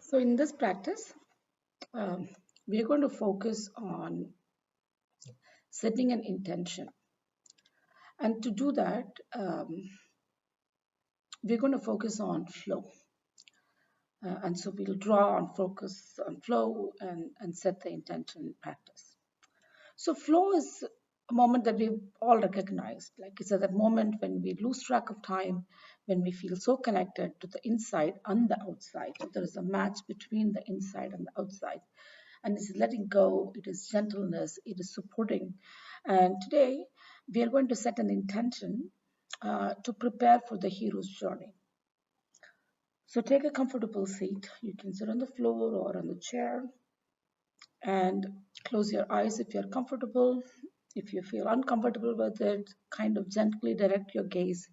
So in this practice, um, we are going to focus on setting an intention. And to do that, we're going to focus on flow. And so we'll draw on focus on flow and set the intention in practice. So flow is a moment that we all recognize. Like it's at that moment when we lose track of time, when we feel so connected to the inside and the outside. So there is a match between the inside and the outside. And it's letting go, it is gentleness, it is supporting. And today we are going to set an intention to prepare for the hero's journey. So take a comfortable seat. You can sit on the floor or on the chair and close your eyes if you're comfortable. If you feel uncomfortable with it, kind of gently direct your gaze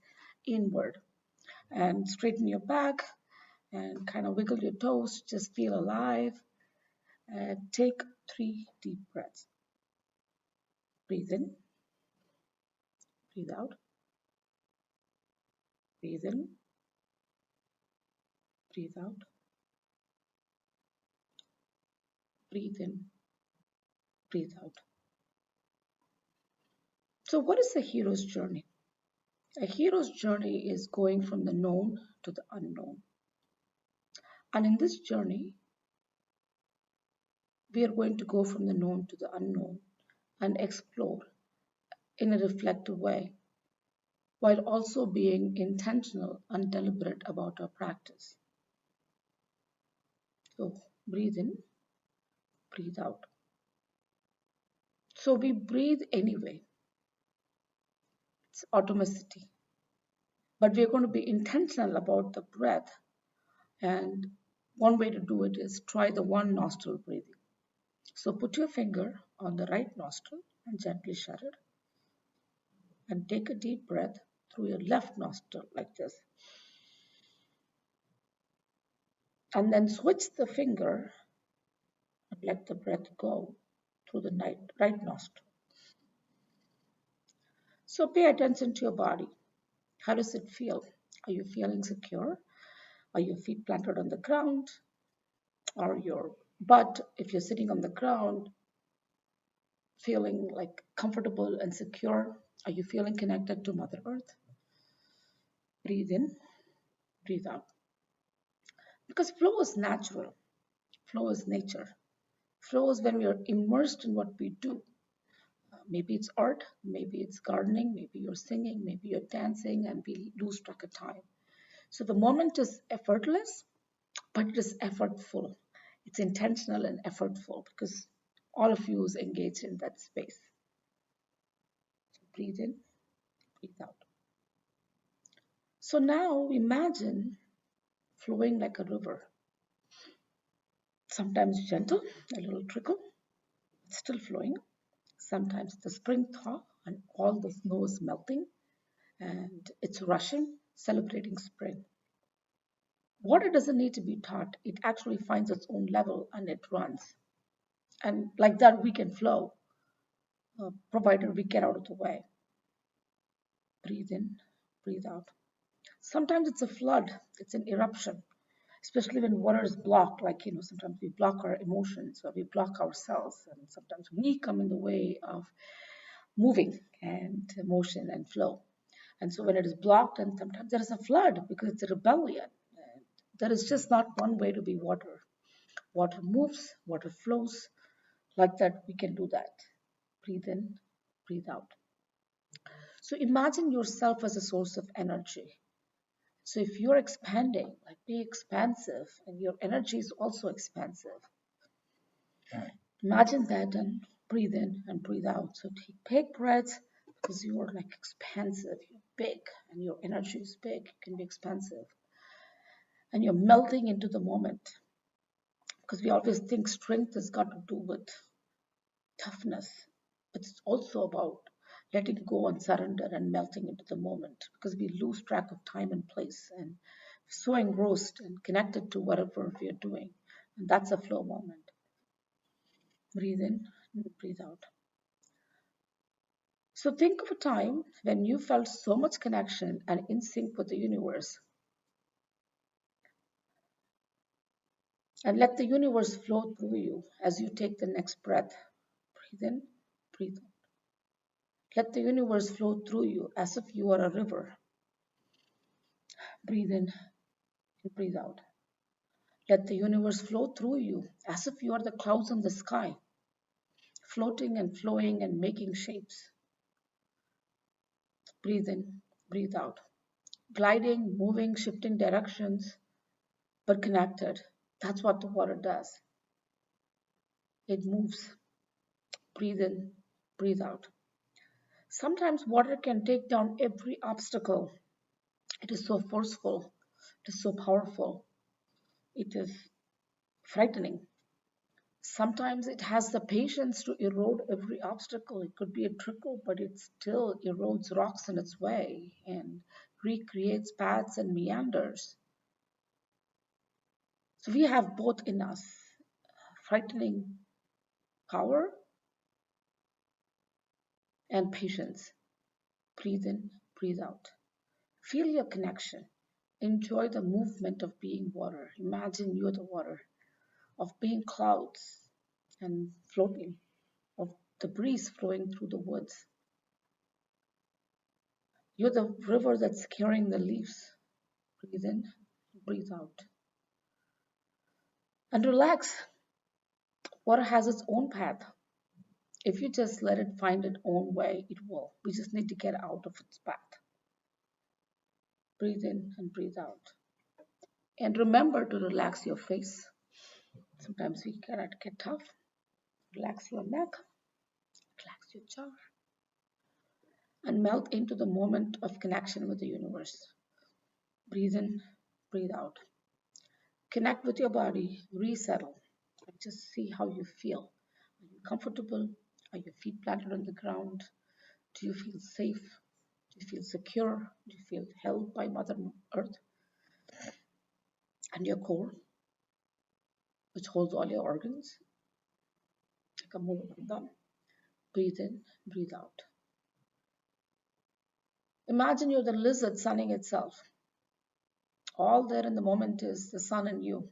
inward and straighten your back and kind of wiggle your toes. Just feel alive and take 3 deep breaths. Breathe in, breathe out, breathe in, breathe out, breathe in, breathe out. So, what is a hero's journey? A hero's journey is going from the known to the unknown. And in this journey, we are going to go from the known to the unknown and explore in a reflective way while also being intentional and deliberate about our practice. So, breathe in, breathe out. So, we breathe anyway, it's automaticity. But we're going to be intentional about the breath. And one way to do it is try the one nostril breathing. So put your finger on the right nostril and gently shut it. And take a deep breath through your left nostril like this. And then switch the finger and let the breath go through the right nostril. So pay attention to your body. How does it feel? Are you feeling secure? Are your feet planted on the ground? Or your butt, if you're sitting on the ground, feeling like comfortable and secure? Are you feeling connected to Mother Earth? Breathe in, breathe out. Because flow is natural, flow is nature. Flow is when we are immersed in what we do. Maybe it's art, maybe it's gardening, maybe you're singing, maybe you're dancing, and we lose track of time. So the moment is effortless, but it is effortful. It's intentional and effortful because all of you is engaged in that space. So breathe in, breathe out. So now imagine flowing like a river, sometimes gentle, a little trickle, still flowing. Sometimes the spring thaw and all the snow is melting and it's rushing, celebrating spring. Water doesn't need to be taught, it actually finds its own level and it runs. And like that, we can flow, provided we get out of the way. Breathe in, breathe out. Sometimes it's a flood, it's an eruption, especially when water is blocked. Like, sometimes we block our emotions or we block ourselves, and sometimes we come in the way of moving and motion and flow. And so when it is blocked, and sometimes there is a flood because it's a rebellion. And there is just not one way to be water. Water moves, water flows. Like that, we can do that. Breathe in, breathe out. So imagine yourself as a source of energy. So if you're expanding, like be expansive, and your energy is also expansive. Imagine that and breathe in and breathe out. So take big breaths because you are like expansive, you're big, and your energy is big, you can be expansive. And you're melting into the moment because we always think strength has got to do with toughness. But it's also about letting go and surrender and melting into the moment because we lose track of time and place and so engrossed and connected to whatever we are doing. And that's a flow moment. Breathe in and breathe out. So think of a time when you felt so much connection and in sync with the universe. And let the universe flow through you as you take the next breath. Breathe in, breathe out. Let the universe flow through you as if you are a river. Breathe in and breathe out. Let the universe flow through you as if you are the clouds in the sky, floating and flowing and making shapes. Breathe in, breathe out. Gliding, moving, shifting directions, but connected. That's what the water does. It moves. Breathe in, breathe out. Sometimes water can take down every obstacle. It is so forceful, it is so powerful, it is frightening. Sometimes it has the patience to erode every obstacle. It could be a trickle, but it still erodes rocks in its way and recreates paths and meanders. So we have both in us frightening power and patience. Breathe in, breathe out. Feel your connection. Enjoy the movement of being water. Imagine you're the water, of being clouds and floating, of the breeze flowing through the woods. You're the river that's carrying the leaves. Breathe in, breathe out. And relax. Water has its own path. If you just let it find its own way, it will. We just need to get out of its path. Breathe in and breathe out. And remember to relax your face. Sometimes we cannot get tough. Relax your neck, relax your jaw, and melt into the moment of connection with the universe. Breathe in, breathe out. Connect with your body, resettle, and just see how you feel. Are you comfortable? Are your feet planted on the ground? Do you feel safe? Do you feel secure? Do you feel held by Mother Earth and your core, which holds all your organs? Like a mula. Breathe in, breathe out. Imagine you're the lizard sunning itself. All there in the moment is the sun and you.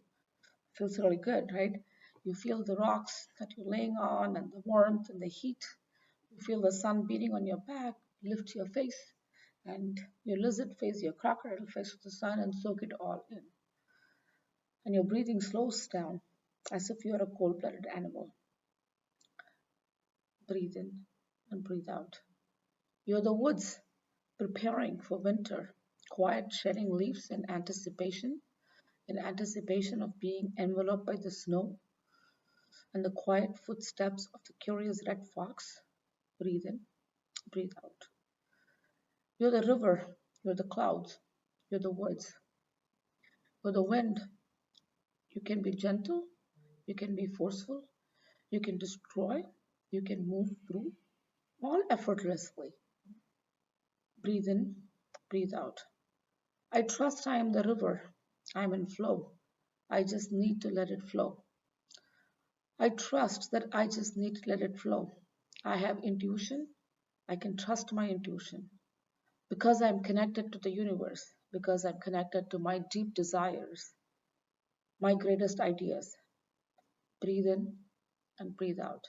Feels really good, right? You feel the rocks that you're laying on and the warmth and the heat. You feel the sun beating on your back, lift your face, and your lizard face, your crocodile face the sun and soak it all in. And your breathing slows down as if you're a cold-blooded animal. Breathe in and breathe out. You're the woods preparing for winter, quiet shedding leaves in anticipation of being enveloped by the snow and the quiet footsteps of the curious red fox. Breathe in, breathe out. You're the river, you're the clouds, you're the woods, you're the wind. You can be gentle, you can be forceful, you can destroy, you can move through, all effortlessly. Breathe in, breathe out. I trust I am the river. I am in flow. I just need to let it flow. I trust that I just need to let it flow. I have intuition. I can trust my intuition because I'm connected to the universe, because I'm connected to my deep desires, my greatest ideas. Breathe in and breathe out.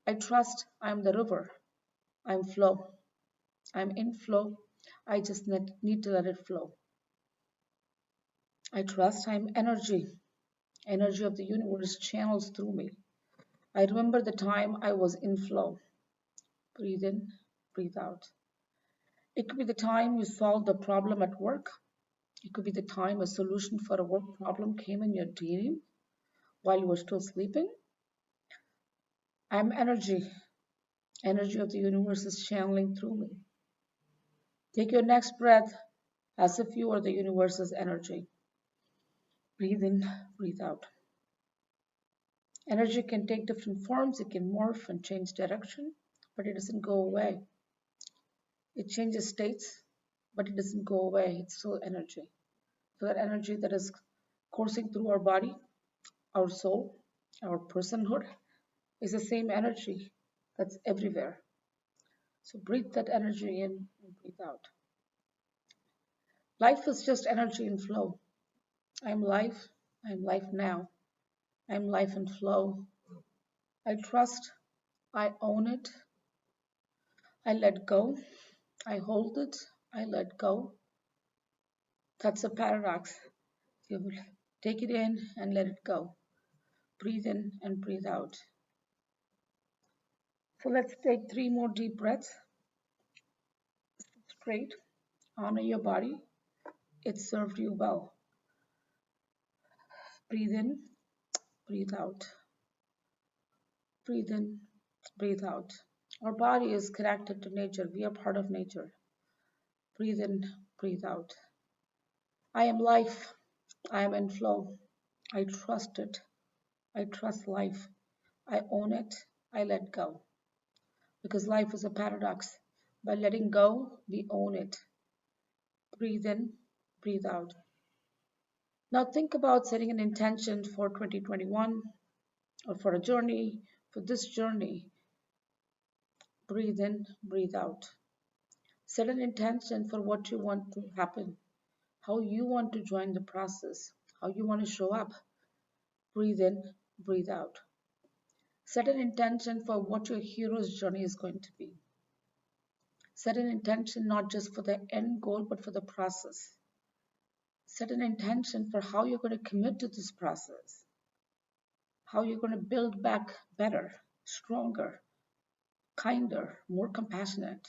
I trust I'm the river. I'm flow. I'm in flow. I just need to let it flow. I trust I'm energy. Energy of the universe channels through me. I remember the time I was in flow. Breathe in, breathe out. It could be the time you solved the problem at work. It could be the time a solution for a work problem came in your dream while you were still sleeping. I'm energy. Energy of the universe is channeling through me. Take your next breath as if you are the universe's energy. Breathe in, breathe out. Energy can take different forms, it can morph and change direction, but it doesn't go away. It changes states, but it doesn't go away. It's still energy. So that energy that is coursing through our body, our soul, our personhood is the same energy that's everywhere. So breathe that energy in and breathe out. Life is just energy and flow. I'm life now. I'm life and flow. I trust. I own it. I let go. I hold it. I let go. That's a paradox. You will take it in and let it go. Breathe in and breathe out. So let's take 3 more deep breaths. Straight. Honor your body. It served you well. Breathe in, breathe out. Breathe in, breathe out. Our body is connected to nature. We are part of nature. Breathe in, breathe out. I am life. I am in flow. I trust it. I trust life. I own it. I let go. Because life is a paradox. By letting go, we own it. Breathe in, breathe out. Now think about setting an intention for 2021 or for a journey, for this journey. Breathe in, breathe out. Set an intention for what you want to happen, how you want to join the process, how you want to show up. Breathe in, breathe out. Set an intention for what your hero's journey is going to be. Set an intention not just for the end goal, but for the process. Set an intention for how you're going to commit to this process, how you're going to build back better, stronger, kinder, more compassionate,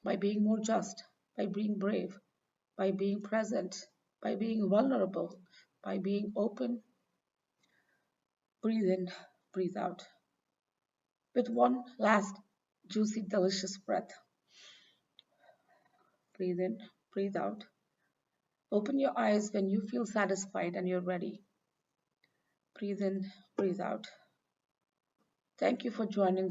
by being more just, by being brave, by being present, by being vulnerable, by being open. Breathe in, breathe out. With one last juicy, delicious breath. Breathe in, breathe out. Open your eyes when you feel satisfied and you're ready. Breathe in, breathe out. Thank you for joining this